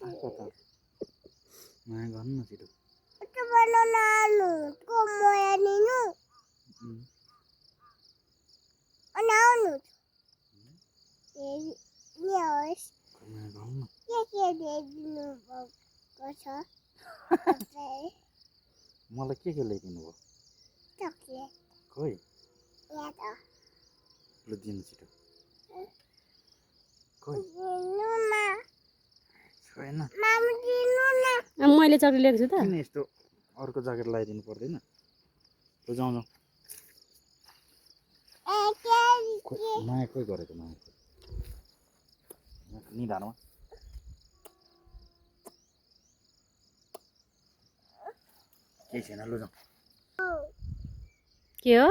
कता माया गर्नु न छिटो मलाई के ल्याइदिनु भयो खोइ ल दिनु छिटो खोइ छैन मैले चक्लेट ल्याएको छु त किन यस्तो अर्को ज्याकेट लगाइदिनु पर्दैन ल जाउँ जाउँ माया खोइ गरेको माया निधारमा केही छैन लु जाउँ के हो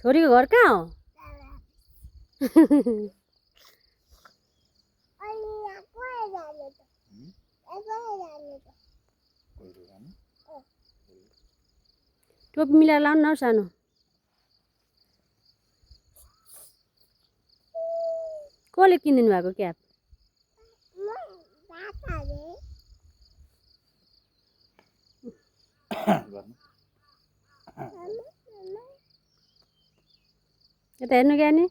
छोरीको घर कहाँ हो टोपी मिलाएर लाउनु न सानो कसले किनिदिनु भएको क्याप यता हेर्नु क्या नि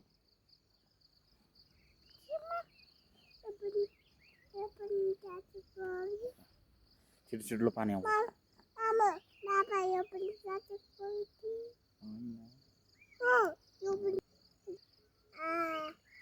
छिटो छिटो लो पानी आउँछ